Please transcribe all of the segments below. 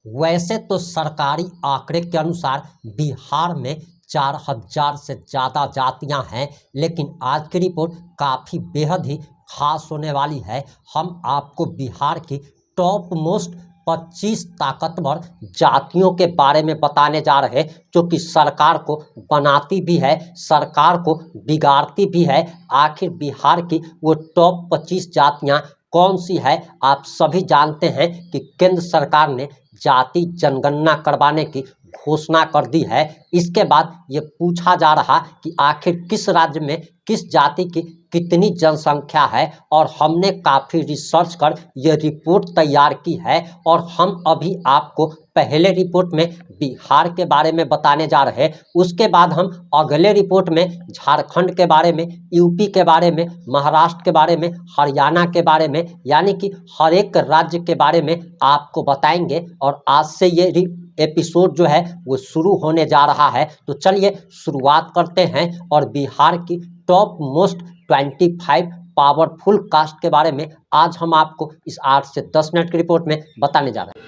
वैसे तो सरकारी आंकड़े के अनुसार बिहार में 4000 से ज़्यादा जातियां हैं, लेकिन आज की रिपोर्ट काफ़ी बेहद ही खास होने वाली है। हम आपको बिहार की टॉप मोस्ट 25 ताकतवर जातियों के बारे में बताने जा रहे हैं, जो कि सरकार को बनाती भी है, सरकार को बिगाड़ती भी है। आखिर बिहार की वो टॉप 25 जातियां कौन सी है? आप सभी जानते हैं कि केंद्र सरकार ने जाति जनगणना करवाने की घोषणा कर दी है। इसके बाद ये पूछा जा रहा कि आखिर किस राज्य में किस जाति की कितनी जनसंख्या है, और हमने काफ़ी रिसर्च कर ये रिपोर्ट तैयार की है। और हम अभी आपको पहले रिपोर्ट में बिहार के बारे में बताने जा रहे हैं, उसके बाद हम अगले रिपोर्ट में झारखंड के बारे में, यूपी के बारे में, महाराष्ट्र के बारे में, हरियाणा के बारे में, यानी कि हर एक राज्य के बारे में आपको बताएंगे। और आज से ये एपिसोड जो है वो शुरू होने जा रहा है। तो चलिए शुरुआत करते हैं और बिहार की टॉप मोस्ट 25 पावरफुल कास्ट के बारे में आज हम आपको इस 8 से 10 मिनट की रिपोर्ट में बताने जा रहे हैं।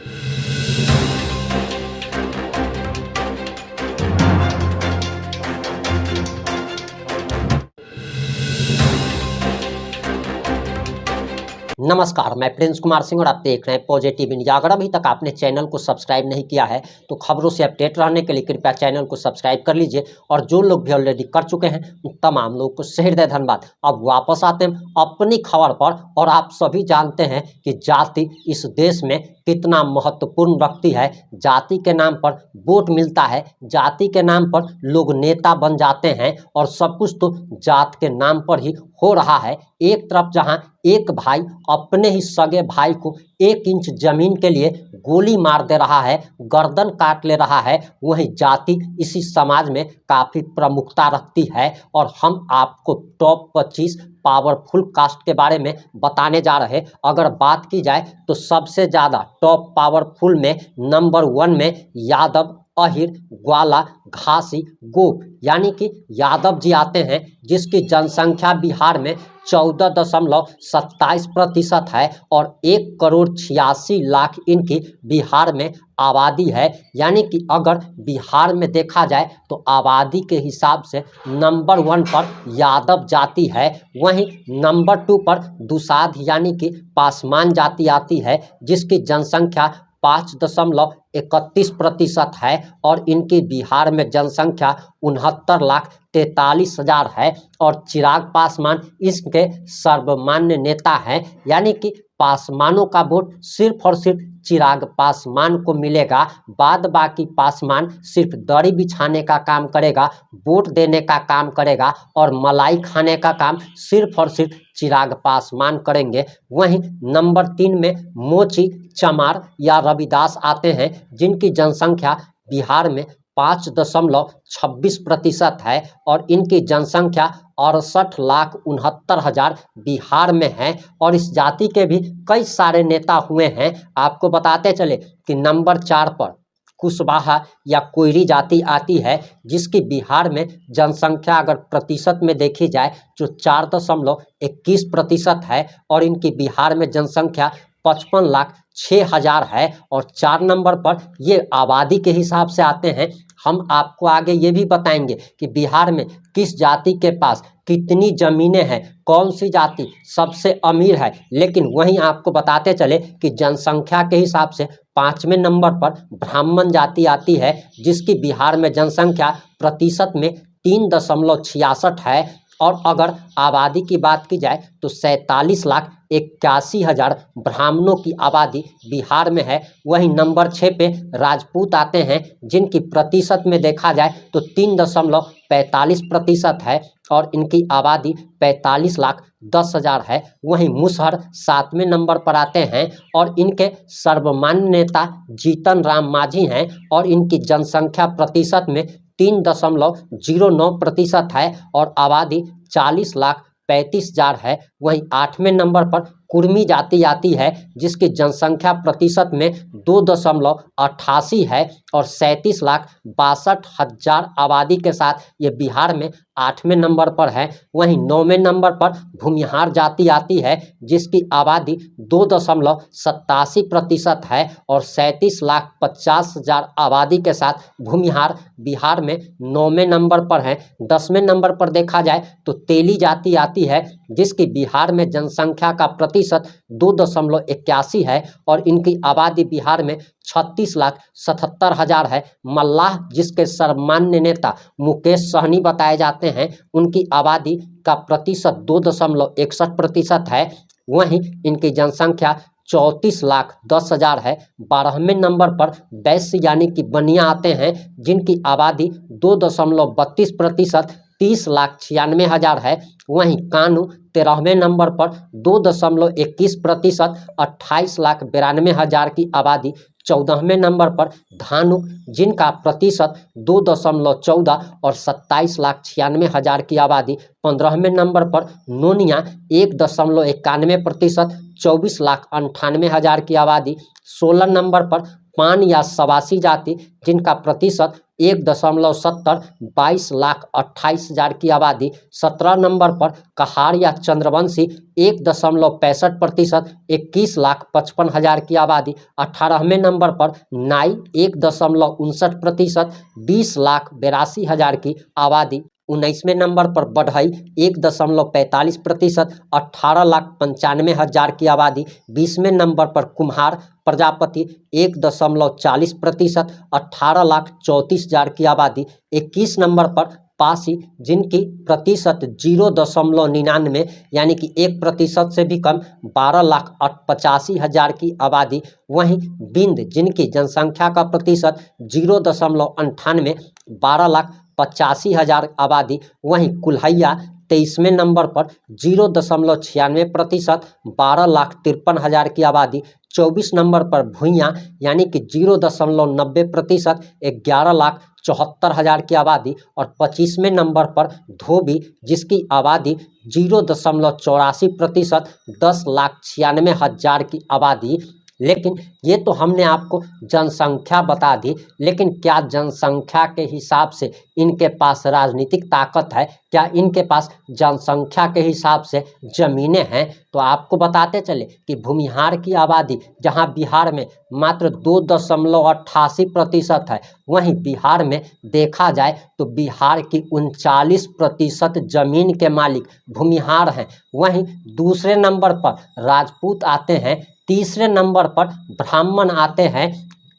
नमस्कार, मैं प्रिंस कुमार सिंह और आप देख रहे हैं पॉजिटिव इंडिया। अगर अभी तक आपने चैनल को सब्सक्राइब नहीं किया है तो खबरों से अपडेट रहने के लिए कृपया चैनल को सब्सक्राइब कर लीजिए, और जो लोग भी ऑलरेडी कर चुके हैं उन तमाम लोगों को सहृदय धन्यवाद। अब वापस आते हैं अपनी खबर पर, और आप सभी जानते हैं कि जाति इस देश में कितना महत्वपूर्ण रखती है। जाति के नाम पर वोट मिलता है, जाति के नाम पर लोग नेता बन जाते हैं, और सब कुछ तो जात के नाम पर ही हो रहा है। एक तरफ जहां एक भाई अपने ही सगे भाई को 1 इंच जमीन के लिए गोली मार दे रहा है, गर्दन काट ले रहा है, वहीं जाति इसी समाज में काफ़ी प्रमुखता रखती है। और हम आपको टॉप 25 पावरफुल कास्ट के बारे में बताने जा रहे हैं। अगर बात की जाए तो सबसे ज़्यादा टॉप पावरफुल में नंबर 1 में यादव, अहिर, ग्वाला, घासी, गोप यानी कि यादव जी आते हैं, जिसकी जनसंख्या बिहार में 14.27% है, और 1,86,00,000 इनकी बिहार में आबादी है। यानी कि अगर बिहार में देखा जाए तो आबादी के हिसाब से नंबर 1 पर यादव जाति है, वहीं नंबर 2 पर दुसाध यानी कि पासवान जाति आती है, जिसकी जनसंख्या 5.31% है, और इनकी बिहार में जनसंख्या 69,43,000 है। और चिराग पासवान इसके सर्वमान्य नेता हैं, यानी कि पासवानों का वोट सिर्फ और सिर्फ चिराग पासवान को मिलेगा। बाद बाकी पासवान सिर्फ दरी बिछाने का काम करेगा, वोट देने का काम करेगा, और मलाई खाने का काम सिर्फ और सिर्फ चिराग पासवान करेंगे। वहीं नंबर 3 में मोची, चमार या रविदास आते हैं, जिनकी जनसंख्या बिहार में 5.26% है, और इनकी जनसंख्या 68,69,000 बिहार में है। और इस जाति के भी कई सारे नेता हुए हैं। आपको बताते चले कि नंबर 4 पर कुशवाहा या कोयरी जाति आती है, जिसकी बिहार में जनसंख्या अगर प्रतिशत में देखी जाए तो 4.21% है, और इनकी बिहार में जनसंख्या 55,06,000 है। और 4 नंबर पर ये आबादी के हिसाब से आते हैं। हम आपको आगे ये भी बताएंगे कि बिहार में किस जाति के पास कितनी ज़मीनें हैं, कौन सी जाति सबसे अमीर है। लेकिन वहीं आपको बताते चले कि जनसंख्या के हिसाब से 5वें नंबर पर ब्राह्मण जाति आती है, जिसकी बिहार में जनसंख्या प्रतिशत में 3.66 है। और अगर आबादी की बात की जाए तो 47,81,000 ब्राह्मणों की आबादी बिहार में है। वहीं नंबर 6 पे राजपूत आते हैं, जिनकी प्रतिशत में देखा जाए तो 3.45% है, और इनकी आबादी 45,10,000 है। वहीं मुसहर 7वें नंबर पर आते हैं, और इनके सर्वमान्य नेता जीतन राम मांझी हैं, और इनकी जनसंख्या प्रतिशत में 3.09% है, और आबादी 40,35,000 है। वहीं 8वें नंबर पर कुर्मी जाति आती है, जिसकी जनसंख्या प्रतिशत में 2.88 है, और 37,62,000 आबादी के साथ ये बिहार में 8वें नंबर पर है। वहीं 9वें नंबर पर भूमिहार जाति आती है जिसकी आबादी 2.87% है और 37,50,000 आबादी के साथ भूमिहार बिहार में 9वें नंबर पर है। 10वें नंबर पर देखा जाए तो तेली जाति आती है जिसकी बिहार में जनसंख्या का प्रतिशत 2.81 है और इनकी आबादी बिहार में 36,77,000 है। मल्लाह जिसके सर्वमान्य नेता मुकेश सहनी बताए जाते हैं, उनकी आबादी का प्रतिशत 2.61% है। वहीं इनकी जनसंख्या 34,10,000 है। 12वें नंबर पर वैश्य यानी कि बनिया आते हैं जिनकी आबादी 2.32%, 30,96,000 है। वहीं कानू 13वें नंबर पर 2.21%, 28,92,000 की आबादी। 14वें नंबर पर धानु जिनका प्रतिशत 2.14 और 27,96,000 की आबादी। 15वें नंबर पर नोनिया 1.91%, 24,98,000 की आबादी। 16 नंबर पर पान या सवासी जाति जिनका प्रतिशत 1.70, 22,28,000 की आबादी। 17 नंबर पर कहार या चंद्रवंशी 1.65%, 21,55,000 की आबादी। 18वें नंबर पर नाई 1.59%, 20,82,000 की आबादी। 19वें नंबर पर बढ़ई 1.45%, 18,95,000 की आबादी। 20वें नंबर पर कुम्हार प्रजापति 1.40%, 18,34,000 की आबादी। 21 नंबर पर पासी जिनकी प्रतिशत 0.99 यानी कि 1% से भी कम, 12,85,000 की आबादी। वहीं बिंद जिनकी जनसंख्या का प्रतिशत 0.98, 12,85,000 आबादी। वहीं कुल्हैया 23वें नंबर पर 0.96%, 12,53,000 की आबादी। 24 नंबर पर भुइयां यानी कि 0.90%, 11,74,000 की आबादी। और 25वें नंबर पर धोबी जिसकी आबादी 0.84%, 10,96,000 की आबादी। लेकिन ये तो हमने आपको जनसंख्या बता दी, लेकिन क्या जनसंख्या के हिसाब से इनके पास राजनीतिक ताकत है? क्या इनके पास जनसंख्या के हिसाब से ज़मीनें हैं? तो आपको बताते चले कि भूमिहार की आबादी जहां बिहार में मात्र 2.88% है, वहीं बिहार में देखा जाए तो बिहार की 39% जमीन के मालिक भूमिहार हैं। वहीं दूसरे नंबर पर राजपूत आते हैं, तीसरे नंबर पर ब्राह्मण आते हैं,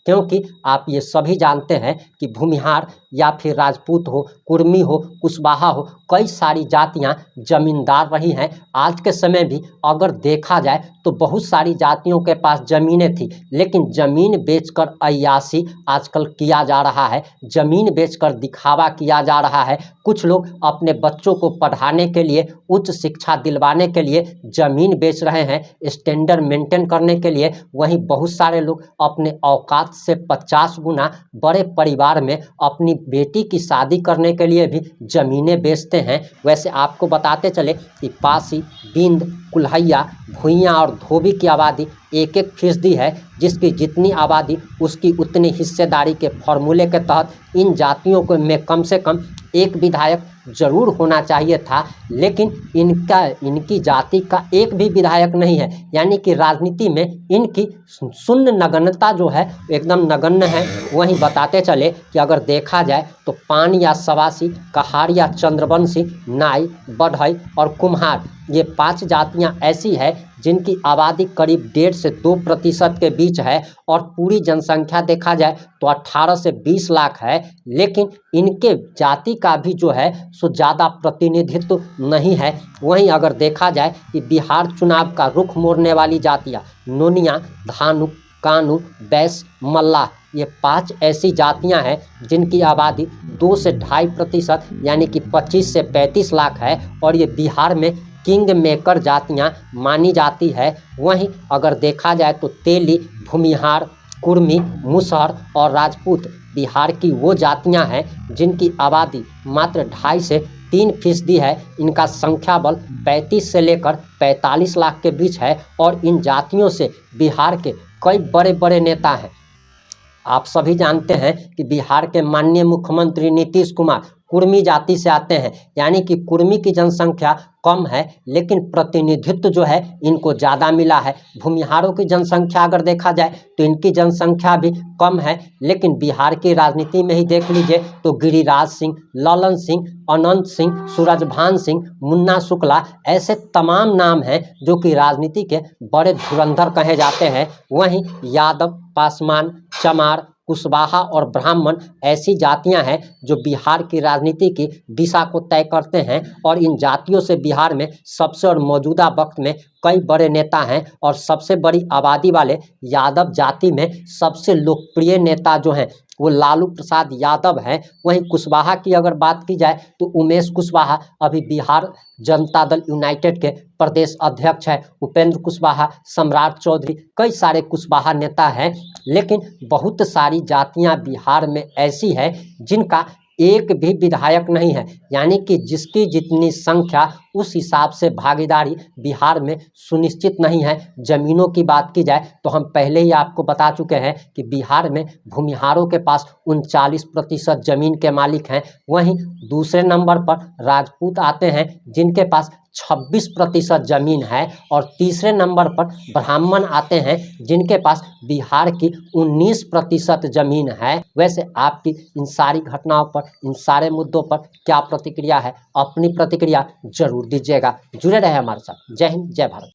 क्योंकि आप ये सभी जानते हैं कि भूमिहार या फिर राजपूत हो, कुर्मी हो, कुशवाहा हो, कई सारी जातियां जमींदार रही हैं। आज के समय भी अगर देखा जाए तो बहुत सारी जातियों के पास ज़मीनें थी, लेकिन ज़मीन बेचकर अय्याशी आजकल किया जा रहा है, ज़मीन बेचकर दिखावा किया जा रहा है। कुछ लोग अपने बच्चों को पढ़ाने के लिए, उच्च शिक्षा दिलवाने के लिए ज़मीन बेच रहे हैं, स्टैंडर्ड मेंटेन करने के लिए। वहीं बहुत सारे लोग अपने औकात से 50 गुना बड़े परिवार में अपनी बेटी की शादी करने के लिए भी ज़मीनें बेचते हैं। वैसे आपको बताते चले कि पासी, बिंद, कुल्हैया, भुइयां और धोबी की आबादी 1-1% है, जिसकी जितनी आबादी उसकी उतनी हिस्सेदारी के फॉर्मूले के तहत इन जातियों को में कम से कम एक विधायक जरूर होना चाहिए था, लेकिन इनकी जाति का एक भी विधायक नहीं है, यानी कि राजनीति में इनकी शून्य नगण्यता जो है एकदम नगण्य है। वहीं बताते चले कि अगर देखा जाए तो पान या सवासी, कहार या चंद्रवंशी, नाई, बढ़ई और कुम्हार, ये 5 जातियां ऐसी है जिनकी आबादी करीब 1.5 से 2% के बीच है और पूरी जनसंख्या देखा जाए तो 18 से 20 लाख है। लेकिन इनके जाति का भी जो है सो ज़्यादा प्रतिनिधित्व नहीं है। वहीं अगर देखा जाए कि बिहार चुनाव का रुख मोड़ने वाली जातियाँ नोनिया, धानु, कानू, बैस, मल्लाह, ये 5 ऐसी जातियां हैं जिनकी आबादी 2 से 2.5% यानी कि 25 से 35 लाख है और ये बिहार में किंग मेकर जातियां मानी जाती है। वहीं अगर देखा जाए तो तेली, भूमिहार, कुर्मी, मुसहर और राजपूत बिहार की वो जातियां हैं जिनकी आबादी मात्र 2.5 से 3% है। इनका संख्या बल 35 से लेकर 45 लाख के बीच है और इन जातियों से बिहार के कई बड़े बड़े नेता हैं। आप सभी जानते हैं कि बिहार के माननीय मुख्यमंत्री नीतीश कुमार कुर्मी जाति से आते हैं, यानी कि कुर्मी की जनसंख्या कम है लेकिन प्रतिनिधित्व जो है इनको ज़्यादा मिला है। भूमिहारों की जनसंख्या अगर देखा जाए तो इनकी जनसंख्या भी कम है, लेकिन बिहार की राजनीति में ही देख लीजिए तो गिरिराज सिंह, ललन सिंह, अनंत सिंह, सूरजभान सिंह, मुन्ना शुक्ला, ऐसे तमाम नाम हैं जो कि राजनीति के बड़े धुरंधर कहे जाते हैं। वहीं यादव, पासवान, चमार, कुशवाहा और ब्राह्मण ऐसी जातियां हैं जो बिहार की राजनीति की दिशा को तय करते हैं, और इन जातियों से बिहार में सबसे और मौजूदा वक्त में कई बड़े नेता हैं। और सबसे बड़ी आबादी वाले यादव जाति में सबसे लोकप्रिय नेता जो हैं वो लालू प्रसाद यादव हैं। वहीं कुशवाहा की अगर बात की जाए तो उमेश कुशवाहा अभी बिहार जनता दल यूनाइटेड के प्रदेश अध्यक्ष है। उपेंद्र कुशवाहा, सम्राट चौधरी, कई सारे कुशवाहा नेता हैं। लेकिन बहुत सारी जातियां बिहार में ऐसी है जिनका एक भी विधायक नहीं है, यानी कि जिसकी जितनी संख्या उस हिसाब से भागीदारी बिहार में सुनिश्चित नहीं है। जमीनों की बात की जाए तो हम पहले ही आपको बता चुके हैं कि बिहार में भूमिहारों के पास 39% जमीन के मालिक हैं। वहीं दूसरे नंबर पर राजपूत आते हैं जिनके पास 26% जमीन है, और तीसरे नंबर पर ब्राह्मण आते हैं जिनके पास बिहार की 19% जमीन है। वैसे आपकी इन सारी घटनाओं पर, इन सारे मुद्दों पर क्या प्रतिक्रिया है? अपनी प्रतिक्रिया जरूर दीजिएगा। जुड़े रहे हमारे साथ। जय हिंद, जय भारत।